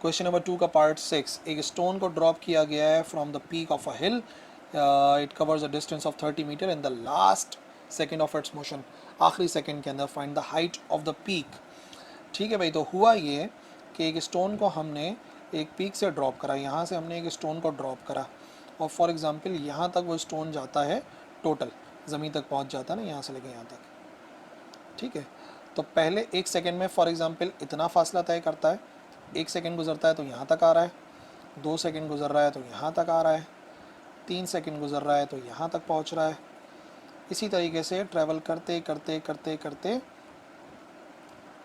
क्वेश्चन नंबर 2 का पार्ट 6, एक स्टोन को ड्रॉप किया गया है from the peak of a hill, it covers a distance of 30 metre in the last second of its motion, आखिरी सेकंड के अंदर find the height of the peak. ठीक है भाई, तो हुआ ये कि एक स्टोन को हमने एक पीक से ड्रॉप करा, यहाँ से हमने एक स्टोन को ड्रॉप करा और फॉर एग्जांपल यहाँ तक वो स्टोन जाता है, टोटल ज़मीन तक पहुँच जाता है ना, यहाँ से लेके यहाँ तक। ठीक है, तो पहले 1 सेकंड में फॉर एग्जांपल इतना फासला तय करता है, 1 सेकंड गुजरता है तो यहाँ तक आ रहा है, 2 सेकंड गुजर रहा है तो यहाँ तक आ रहा है, 3 सेकंड गुजर रहा है तो यहाँ तक पहुँच रहा है। इसी तरीके से ट्रैवल करते करते करते करते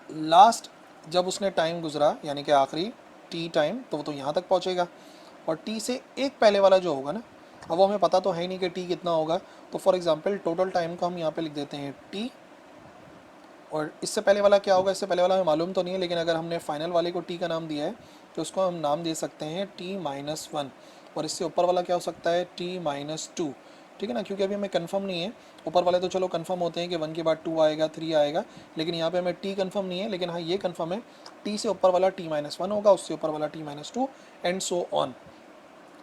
लास्ट जब उसने टाइम गुजरा यानी कि आखिरी टी टाइम, तो वो तो यहाँ तक पहुँचेगा। और टी से एक पहले वाला जो होगा ना, अब वो हमें पता तो है ही नहीं कि टी कितना होगा, तो फॉर एग्जांपल टोटल टाइम को हम यहाँ पे लिख देते हैं टी, और इससे पहले वाला क्या होगा, इससे पहले वाला हमें मालूम तो नहीं है, लेकिन अगर हमने फाइनल वाले को टी का नाम दिया है तो उसको हम नाम दे सकते हैं t-1, और इससे ऊपर वाला क्या हो सकता है t-2। ठीक है ना, क्योंकि अभी हमें कंफर्म नहीं है, ऊपर वाले तो चलो कंफर्म होते हैं कि 1 के बाद 2 आएगा 3 आएगा, लेकिन यहाँ पे हमें टी कंफर्म नहीं है, लेकिन हाँ ये कंफर्म है टी से ऊपर वाला t-1 होगा, उससे ऊपर वाला t-2 एंड सो ऑन।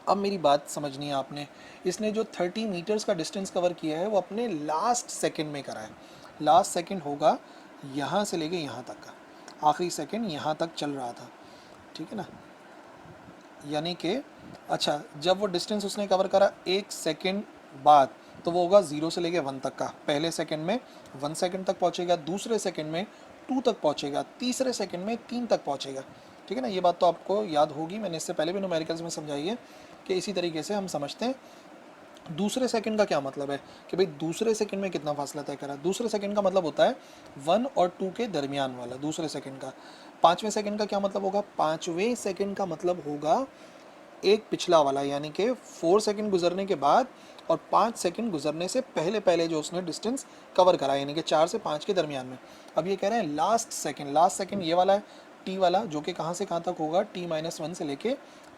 अब मेरी बात समझनी है आपने, इसने जो 30 मीटर्स का डिस्टेंस कवर किया है वो अपने लास्ट सेकंड में करा है। लास्ट सेकंड होगा यहाँ से लेके यहाँ तक का, आखिरी सेकंड यहाँ तक चल रहा था। ठीक है ना, यानी कि अच्छा जब वो डिस्टेंस उसने कवर करा 1 सेकंड बाद, तो वो होगा 0 से लेके 1 तक का। पहले सेकंड में 1 सेकंड तक पहुँचेगा, दूसरे सेकंड में 2 तक पहुँचेगा, तीसरे सेकंड में 3 तक पहुँचेगा। ठीक है ना, ये बात तो आपको याद होगी, मैंने इससे पहले भी न्यूमेरिकल्स में समझाई है कि इसी तरीके से हम समझते हैं। दूसरे सेकंड का क्या मतलब है कि भाई दूसरे सेकंड में कितना फासला तय करा। दूसरे सेकंड का मतलब होता है 1 और 2 के दरमियान वाला दूसरे सेकंड का। पाँचवें सेकंड का क्या मतलब होगा, पाँचवें सेकंड का मतलब होगा एक पिछला वाला, यानी कि 4 सेकंड गुजरने के बाद और 5 सेकंड गुजरने से पहले पहले जो उसने डिस्टेंस कवर करा, यानी कि 4 से 5 के दरमियान में। अब ये कह रहे हैं लास्ट सेकंड, लास्ट सेकंड ये वाला है टी वाला, जो कि कहाँ से कहाँ तक होगा t-1 से लेके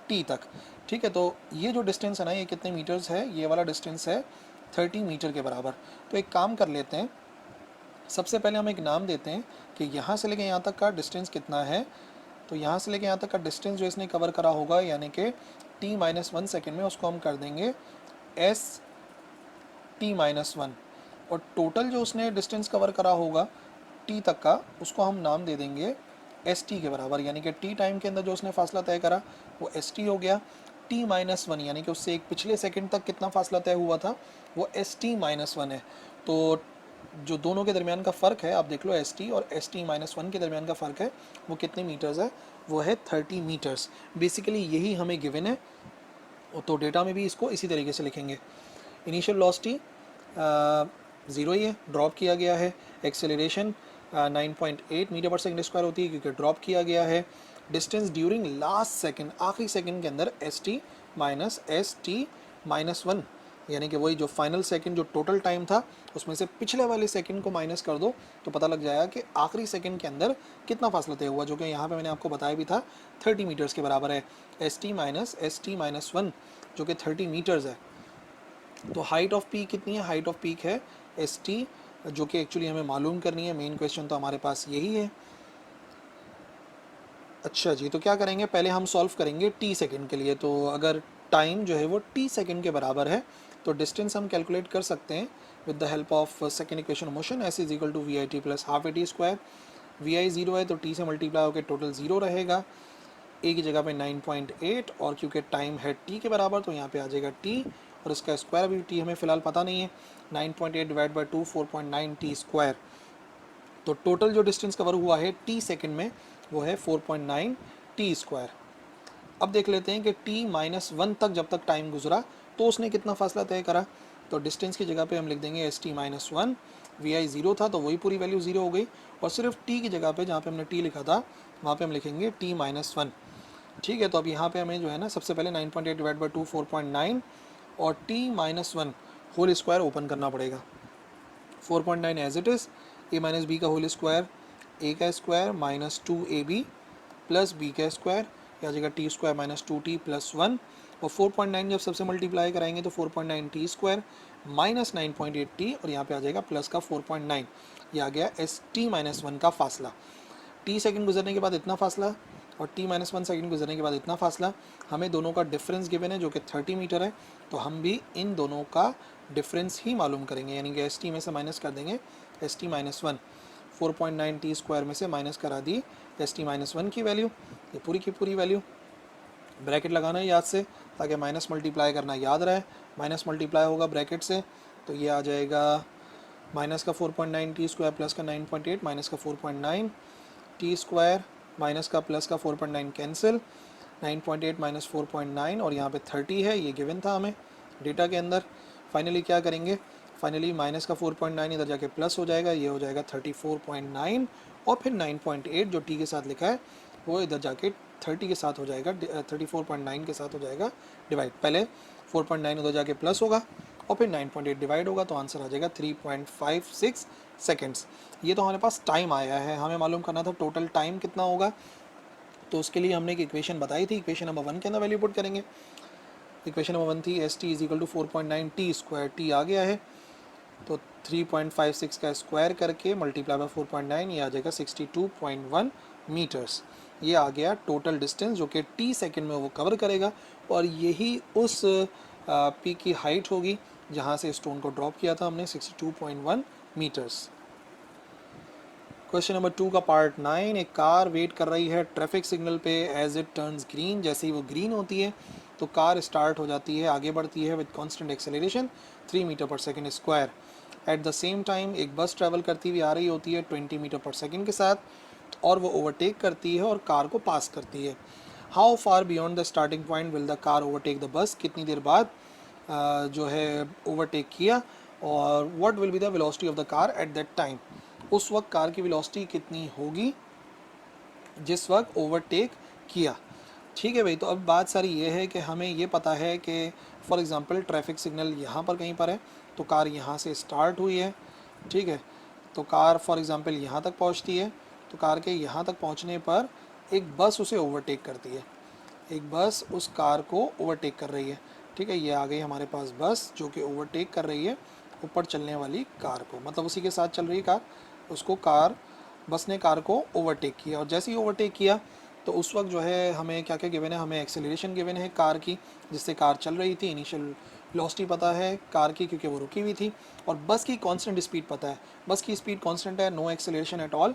टी तक। ठीक है, तो ये जो डिस्टेंस है ना, ये कितने मीटर्स है, ये वाला डिस्टेंस है 30 मीटर के बराबर। तो एक काम कर लेते हैं, सबसे पहले हम एक नाम देते हैं कि यहाँ से लेके यहाँ तक का डिस्टेंस कितना है। तो यहाँ से लेके यहाँ तक का डिस्टेंस जो इसने कवर करा होगा यानी कि t-1 सेकेंड में, उसको हम कर देंगे s t-1, और टोटल जो उसने डिस्टेंस कवर करा होगा t तक का, उसको हम नाम दे देंगे एस टी के बराबर, यानी कि टी टाइम के अंदर जो उसने फासला तय करा वो एस टी हो गया। t-1 यानी कि उससे एक पिछले सेकंड तक कितना फासला तय हुआ था, वो ST-1 है। तो जो दोनों के दरमियान का फ़र्क है, आप देख लो ST और ST-1 के दरमियान का फ़र्क है वो कितने मीटर्स है, वो है 30 मीटर्स। बेसिकली यही हमें गिवन है, तो डेटा में भी इसको इसी तरीके से लिखेंगे। इनिशियल वेलोसिटी 0 ही है, ड्रॉप किया गया है। एक्सेलरेशन 9.8 मीटर पर सेकंड स्क्वायर होती है क्योंकि ड्रॉप किया गया है। डिस्टेंस ड्यूरिंग लास्ट सेकंड, आखिरी सेकंड के अंदर ST-1, यानी कि वही जो फाइनल सेकंड जो टोटल टाइम था उसमें से पिछले वाले सेकंड को माइनस कर दो तो पता लग जाएगा कि आखिरी सेकंड के अंदर कितना फासला तय हुआ, जो कि यहाँ पे मैंने आपको बताया भी था 30 मीटर्स के बराबर है। ST-1 जो कि 30 मीटर्स है। तो हाइट ऑफ पीक कितनी है, हाइट ऑफ पीक है ST, जो कि एक्चुअली हमें मालूम करनी है। मेन क्वेश्चन तो हमारे पास यही है। अच्छा जी, तो क्या करेंगे, पहले हम सॉल्व करेंगे t सेकंड के लिए। तो अगर टाइम जो है वो t सेकंड के बराबर है तो डिस्टेंस हम कैलकुलेट कर सकते हैं with the help of second equation motion, s is equal to we I T plus half A T square. We i 0 है तो t से मल्टीप्लाई होकर टोटल 0 रहेगा, a की जगह पे 9.8, और क्योंकि टाइम है t के बराबर तो यहाँ पे आ जाएगा t, और इसका स्क्वायर अभी t हमें फ़िलहाल पता नहीं है। 9.8 डिवाइड बाई 2 4.9 t स्क्वायर। तो टोटल जो डिस्टेंस कवर हुआ है t सेकंड में वो है 4.9 t स्क्वायर। अब देख लेते हैं कि t-1 तक जब तक टाइम गुजरा तो उसने कितना फासला तय करा। तो डिस्टेंस की जगह पे हम लिख देंगे ST-1, वी आई 0 था तो वही पूरी वैल्यू 0 हो गई, और सिर्फ t की जगह पे जहाँ पे हमने t लिखा था वहाँ पे हम लिखेंगे t-1। ठीक है, तो अब यहाँ पे हमें जो है ना सबसे पहले 9.8 डिवाइड बाई 2 4.9 और t-1 होल स्क्वायर ओपन करना पड़ेगा। 4.9 as it is, a minus B का होल स्क्वायर, a का square minus 2ab plus b का स्क्वायर, या जगह T square minus 2t plus 1, और 4.9 जब सबसे मल्टीप्लाई कराएंगे तो 4.9 टी स्क्वायर माइनस 9.8 टी, और यहाँ पे आ जाएगा प्लस का 4.9। ये आ गया एस टी माइनस वन का फासला। टी सेकंड गुजरने के बाद इतना फासला और टी माइनस वन सेकेंड गुजरने के बाद इतना फासला। हमें दोनों का डिफरेंस गिवन है जो कि 30 मीटर है, तो हम भी इन दोनों का डिफरेंस ही मालूम करेंगे, यानी कि एस टी में से माइनस कर देंगे S T minus one. 4.9 t square में से माइनस करा दी एस टी माइनस वन की वैल्यू, ये पूरी की पूरी वैल्यू। ब्रैकेट लगाना है याद से ताकि माइनस मल्टीप्लाई करना याद रहे। माइनस मल्टीप्लाई होगा ब्रैकेट से तो ये आ जाएगा माइनस का 4.9 टी स्क्वायर प्लस का 9.8 माइनस का 4.9 टी स्क्वायर माइनस का प्लस का 4.9 कैंसिल, 9.8 माइनस 4.9 और यहाँ पे 30 है, ये गिवन था हमें डेटा के अंदर। फाइनली क्या करेंगे, फाइनली माइनस का 4.9 इधर जाके प्लस हो जाएगा, ये हो जाएगा 34.9 और फिर 9.8 जो टी के साथ लिखा है वो इधर जाके 30 के साथ हो जाएगा, 34.9 के साथ हो जाएगा डिवाइड। पहले 4.9 उधर जाके प्लस होगा और फिर 9.8 डिवाइड होगा, तो आंसर आ जाएगा 3.56 सेकेंड्स। ये तो हमारे पास टाइम आया है, हमें मालूम करना था टोटल टाइम कितना होगा, तो उसके लिए हमने एक इक्वेशन बताई थी। इक्वेशन नंबर 1 के अंदर वैल्यू पुट करेंगे। इक्वेशन नंबर 1 थी s t is equal to 4.9 t square, t आ गया है तो 3.56 का स्क्वायर करके मल्टीप्लाई बाय 4.9 ये आ जाएगा 62.1 मीटर्स। ये आ गया टोटल डिस्टेंस जो कि टी सेकंड में वो कवर करेगा, और यही उस पी की हाइट होगी जहाँ से स्टोन को ड्रॉप किया था हमने, 62.1 मीटर्स। क्वेश्चन नंबर 2 का पार्ट 9, एक कार वेट कर रही है ट्रैफिक सिग्नल पे एज इट टर्न्स ग्रीन। जैसे ही वो ग्रीन होती है तो कार स्टार्ट हो जाती है, आगे बढ़ती है विद कांस्टेंट एक्सेलरेशन 3 मीटर पर second square. At the same time एक बस ट्रैवल करती हुई आ रही होती है 20 मीटर पर सेकंड के साथ और वो ओवरटेक करती है और कार को पास करती है। How far beyond the starting point will the car overtake the bus, कितनी देर बाद जो है ओवरटेक किया, और what will be the velocity of the car at that time, उस वक्त कार की वेलोसिटी कितनी होगी जिस वक्त ओवरटेक किया। ठीक है भाई, तो अब बात सारी ये है कि हमें ये पता है कि फॉर एग्जांपल ट्रैफिक सिग्नल यहाँ पर कहीं पर है तो कार यहाँ से स्टार्ट हुई है, ठीक है, तो कार फॉर एग्जांपल यहाँ तक पहुँचती है, तो कार के यहाँ तक पहुँचने पर एक बस उसे ओवरटेक करती है, एक बस उस कार को ओवरटेक कर रही है। ठीक है, ये आ गई हमारे पास बस जो कि ओवरटेक कर रही है ऊपर चलने वाली कार को, मतलब उसी के साथ चल रही कार, उसको कार बस ने कार को ओवरटेक किया, और जैसे ही ओवरटेक किया तो उस वक्त जो है हमें क्या क्या गिवन है, हमें एक्सेलरेशन गिवन है कार की जिससे कार चल रही थी, इनिशियल वेलोसिटी पता है कार की क्योंकि वो रुकी हुई थी, और बस की कांस्टेंट स्पीड पता है, बस की स्पीड कांस्टेंट है, no acceleration at all,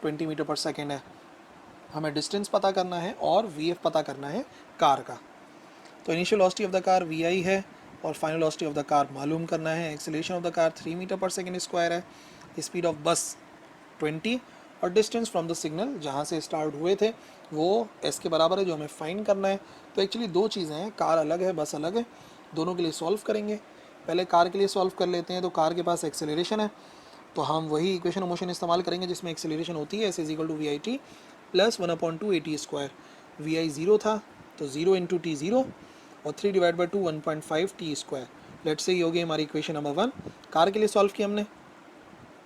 20 metre per second है। हमें डिस्टेंस पता करना है और वी एफ पता करना है कार का। तो initial velocity of the car v i है और final velocity of the car मालूम करना है। Acceleration of the car 3 metre per second square है, स्पीड ऑफ बस 20 और डिस्टेंस फ्रॉम द सिग्नल जहाँ से स्टार्ट हुए थे वो एस के बराबर है जो हमें फाइंड करना है। तो एक्चुअली दो चीज़ें हैं, कार अलग है बस अलग है, दोनों के लिए सॉल्व करेंगे। पहले कार के लिए सॉल्व कर लेते हैं। तो कार के पास एक्सेलरेशन है तो हम वही इक्वेशन ऑफ मोशन इस्तेमाल करेंगे जिसमें एक्सेलरेशन होती है S is equal to we I T plus 1/2 A T square. We I zero था तो 0 इंटू टी ज़ीरो और 3 divide by 2 1.5 T square. Let's say ये हो गई हमारी इक्वेशन नंबर 1। कार के लिए सॉल्व किया हमने,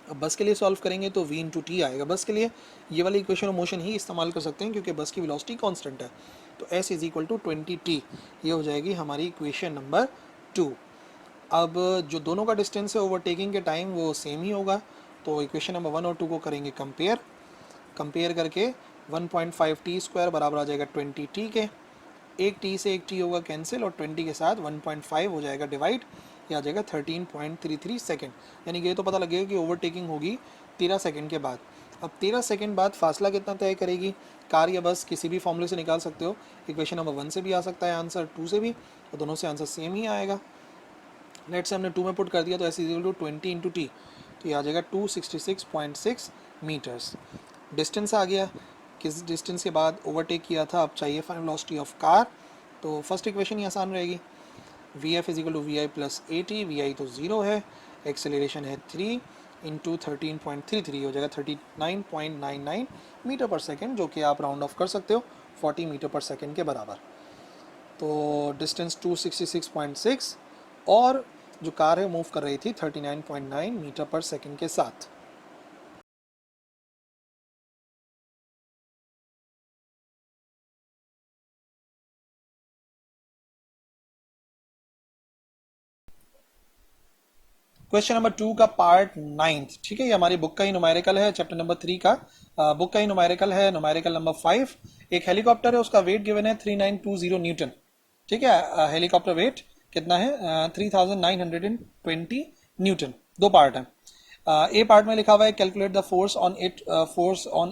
अब बस के लिए सॉल्व करेंगे तो v इंटू टी आएगा। बस के लिए ये वाली इक्वेशन ऑफ मोशन ही इस्तेमाल कर सकते हैं क्योंकि बस की वेलोसिटी कांस्टेंट है। तो s is equal to 20t, ये हो जाएगी हमारी इक्वेशन नंबर 2। अब जो दोनों का डिस्टेंस है ओवरटेकिंग के टाइम वो सेम ही होगा, तो इक्वेशन नंबर 1 और 2 को करेंगे कंपेयर करके 1.5 टी स्क्वायर बराबर आ जाएगा 20t के, एक टी से एक टी होगा कैंसिल और 20 के साथ 1.5 हो जाएगा डिवाइड, ये आ जाएगा 13.33 सेकेंड। यानी कि ये तो पता लगेगा कि ओवरटेकिंग होगी 13 सेकेंड के बाद। अब 13 सेकेंड बाद फासला कितना तय करेगी कार या बस, किसी भी फॉर्मूले से निकाल सकते हो। इक्वेशन नंबर 1 से भी आ सकता है आंसर, 2 से भी, और दोनों से आंसर सेम ही आएगा। लेट से हमने 2 में पुट कर दिया तो ऐसे इक्वल टू 20 इंटू टी, तो ये आ जाएगा 266.6 मीटर्स। डिस्टेंस आ गया, किस डिस्टेंस के बाद ओवरटेक किया था। अब चाहिए फाइनल वेलोसिटी ऑफ कार, तो फर्स्ट इक्वेशन ही आसान रहेगी, v F is equal to we I plus A t. V i तो ज़ीरो है, एक्सेलरेशन है 3 इंटू 13.33 हो जाएगा 39.99 मीटर पर सेकेंड, जो कि आप राउंड ऑफ कर सकते हो 40 मीटर पर सेकेंड के बराबर। तो डिस्टेंस 266.6 और जो कार है मूव कर रही थी 39.9 मीटर पर सेकेंड के साथ। क्वेश्चन नंबर 2 का पार्ट 9, ठीक है, ये हमारी बुक का ही न्यूमेरिकल है, चैप्टर नंबर 3 का बुक का ही न्यूमेरिकल है, न्यूमेरिकल नंबर 5। एक हेलीकॉप्टर है, उसका वेट गिवन है 3920 न्यूटन, ठीक है। हेलीकॉप्टर वेट कितना है? 3920 न्यूटन। दो पार्ट है। ए पार्ट में लिखा हुआ है calculate the force on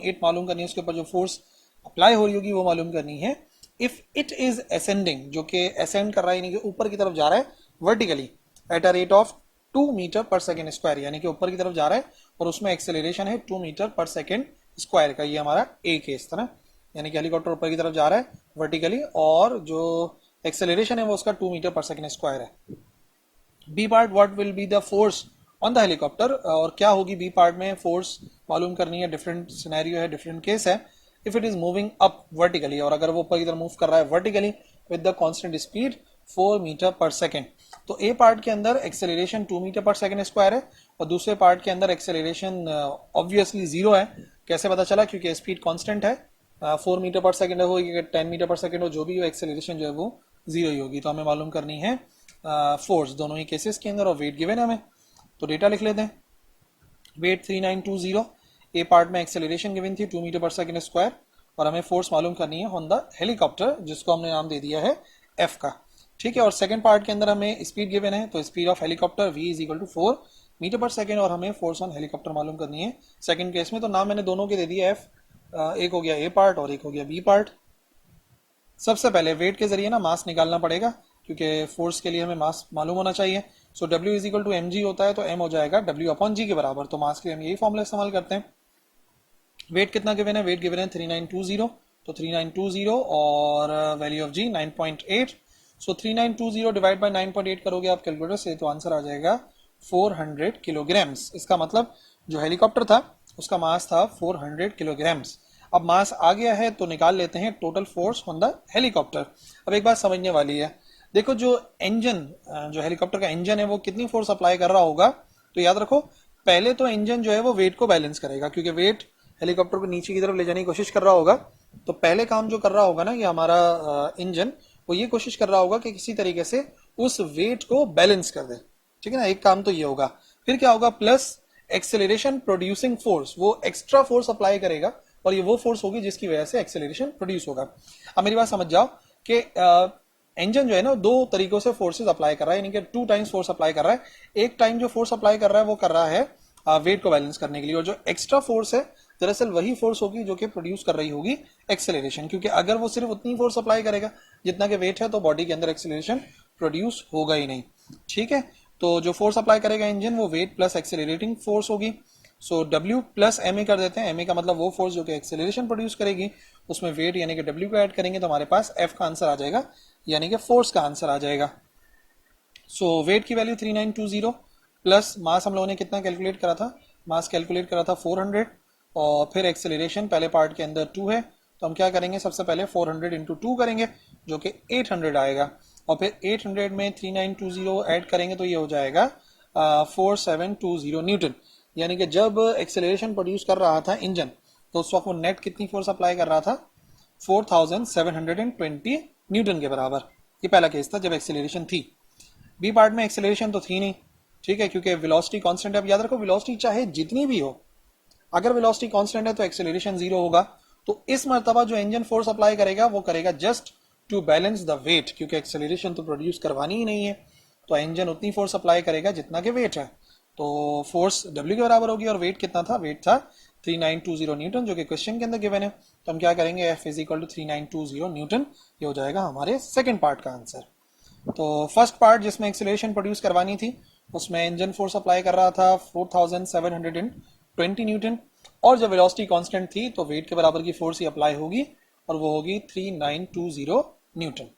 it मालूम करनी है, उसके ऊपर जो फोर्स अप्लाई हो रही होगी वो मालूम करनी है। इफ इट इज असेंडिंग, जो कि असेंड कर रहा है यानी कि ऊपर की तरफ जा रहा है vertically at a rate of 2 metre per second square, यानी कि ऊपर की तरफ जा रहा है और उसमें एक्सेलरेशन है 2 मीटर पर सेकेंड स्क्वायर का। ये हमारा ए केस था ना, यानी कि हेलीकॉप्टर ऊपर की तरफ जा रहा है वर्टिकली और जो एक्सेलरेशन है वो उसका 2 मीटर पर सेकेंड स्क्वायर है। B part, what will be the force on the helicopter, और क्या होगी बी पार्ट में फोर्स मालूम करनी है। डिफरेंट सिनेरियो है, डिफरेंट केस है। If it is moving up vertically, और अगर वो ऊपर की तरफ मूव कर रहा है vertically with the constant speed 4 metre per second, तो ए पार्ट के अंदर acceleration 2 metre per second square है और दूसरे पार्ट के अंदर एक्सेलरेशन ऑब्वियसली जीरो है। कैसे पता चला? क्योंकि स्पीड कांस्टेंट है, 4 मीटर पर सेकेंड हो या 10 मीटर पर सेकेंड हो, जो भी हो एक्सेलरेशन जो है वो जीरो ही होगी। तो हमें मालूम करनी है फोर्स दोनों ही केसेस के अंदर, और वेट गिवन है हमें, तो डेटा लिख लेते हैं। वेट 3920, ए पार्ट में एक्सेलरेशन गिवन थी 2 मीटर पर सेकेंड स्क्वायर, और हमें फोर्स मालूम करनी है ऑन द हेलीकॉप्टर, जिसको हमने नाम दे दिया है एफ का, ठीक है। और सेकंड पार्ट के अंदर हमें स्पीड गिवन है, तो speed of helicopter v is equal to 4 metre per second, और हमें फोर्स ऑन हेलीकॉप्टर मालूम करनी है सेकंड केस में। तो नाम मैंने दोनों के दे दिया एफ, एक हो गया ए पार्ट और एक हो गया बी पार्ट। सबसे पहले वेट के जरिए ना मास निकालना पड़ेगा, क्योंकि फोर्स के लिए हमें मास मालूम होना चाहिए। So W is equal to M G होता है, तो m हो जाएगा W अपॉन जी के बराबर। तो मास के लिए हम यही फॉर्मूला इस्तेमाल करते हैं। वेट कितना गिवन है? वेट गिवन है 3920, तो 3920 और value of G 9.8। So 3920 divide by 9.8 करोगे आप कैलकुलेटर से, तो आंसर आ जाएगा 400 किलोग्राम्स। इसका मतलब जो हेलीकॉप्टर था उसका मास था 400 किलोग्राम्स। अब मास आ गया है तो निकाल लेते हैं total force on the helicopter. अब एक बात समझने वाली है, देखो जो इंजन, जो हेलीकॉप्टर का इंजन है वो कितनी फोर्स अप्लाई कर रहा होगा, तो याद रखो पहले तो इंजन जो है वो वेट को बैलेंस करेगा, क्योंकि वेट हेलीकॉप्टर को नीचे की तरफ ले जाने की कोशिश कर रहा होगा। तो पहले काम जो कर रहा होगा ना ये हमारा इंजन, वो ये कोशिश कर रहा होगा कि किसी तरीके से उस वेट को बैलेंस कर दे, ठीक है ना। एक काम तो ये होगा। फिर क्या होगा? प्लस एक्सेलरेशन प्रोड्यूसिंग फोर्स, वो एक्स्ट्रा फोर्स अप्लाई करेगा और ये वो फोर्स होगी जिसकी वजह से एक्सेलरेशन प्रोड्यूस होगा। अब मेरी बात समझ जाओ कि इंजन जो है ना दो तरीकों से फोर्सेस अप्लाई कर रहा है, यानी कि 2 टाइम्स फोर्स अप्लाई कर रहा है। एक टाइम जो फोर्स अप्लाई कर रहा है वो कर रहा है वेट को बैलेंस करने के लिए, और जो एक्स्ट्रा फोर्स है दरअसल वही फोर्स होगी जो कि प्रोड्यूस कर रही होगी एक्सेलरेशन, क्योंकि अगर वो सिर्फ उतनी फोर्स अप्लाई करेगा जितना कि वेट है तो बॉडी के अंदर एक्सेलरेशन प्रोड्यूस होगा ही नहीं, ठीक है। तो जो फोर्स अप्लाई करेगा इंजन वो वेट प्लस एक्सेलरेटिंग फोर्स होगी। सो W प्लस एम ए कर देते हैं। एम ए का मतलब वो फोर्स जो कि एक्सेलरेशन प्रोड्यूस करेगी, उसमें वेट यानी कि W को ऐड करेंगे तो हमारे पास F का आंसर आ जाएगा, यानी कि फोर्स का आंसर आ जाएगा। सो वेट की वैल्यू 3920 प्लस मास हम लोगों ने कितना कैलकुलेट करा था? मास कैलकुलेट करा था 400, और फिर एक्सेलरेशन पहले पार्ट के अंदर 2 है, तो हम क्या करेंगे? सबसे पहले 400 इंटू 2 करेंगे जो कि 800 आएगा, और फिर 800 में 3920 ऐड करेंगे तो ये हो जाएगा 4720 न्यूटन। यानी कि जब एक्सेलरेशन प्रोड्यूस कर रहा था इंजन तो उस वक्त वो नेट कितनी फोर्स अप्लाई कर रहा था? 4720 न्यूटन के बराबर। ये पहला केस था जब एक्सेलरेशन थी। बी पार्ट में एक्सेलरेशन तो थी नहीं, ठीक है, क्योंकि वेलोसिटी कांस्टेंट है। अब याद रखो वेलोसिटी चाहे जितनी भी हो, अगर वेलोसिटी कांस्टेंट है तो एक्सेलरेशन जीरो होगा। तो इस मर्तबा जो इंजन फोर्स अप्लाई करेगा वो करेगा just to balance the weight, क्योंकि एक्सेलरेशन तो प्रोड्यूस करवानी ही नहीं है, तो इंजन उतनी फोर्स अप्लाई करेगा जितना के वेट है। तो फोर्स W के बराबर होगी, और वेट कितना था? वेट था 3920 न्यूटन, जो कि क्वेश्चन के अंदर गिवन है। तो हम क्या करेंगे? F is equal to 3920 newton. ये हो जाएगा हमारे सेकंड पार्ट का आंसर। तो फर्स्ट पार्ट जिसमें एक्सेलरेशन प्रोड्यूस करवानी थी उसमें इंजन फोर्स अप्लाई कर रहा था 4720 न्यूटन, और जब वेलोसिटी कांस्टेंट थी तो वेट के बराबर की फोर्स ही अप्लाई होगी, और वो होगी 3920 न्यूटन।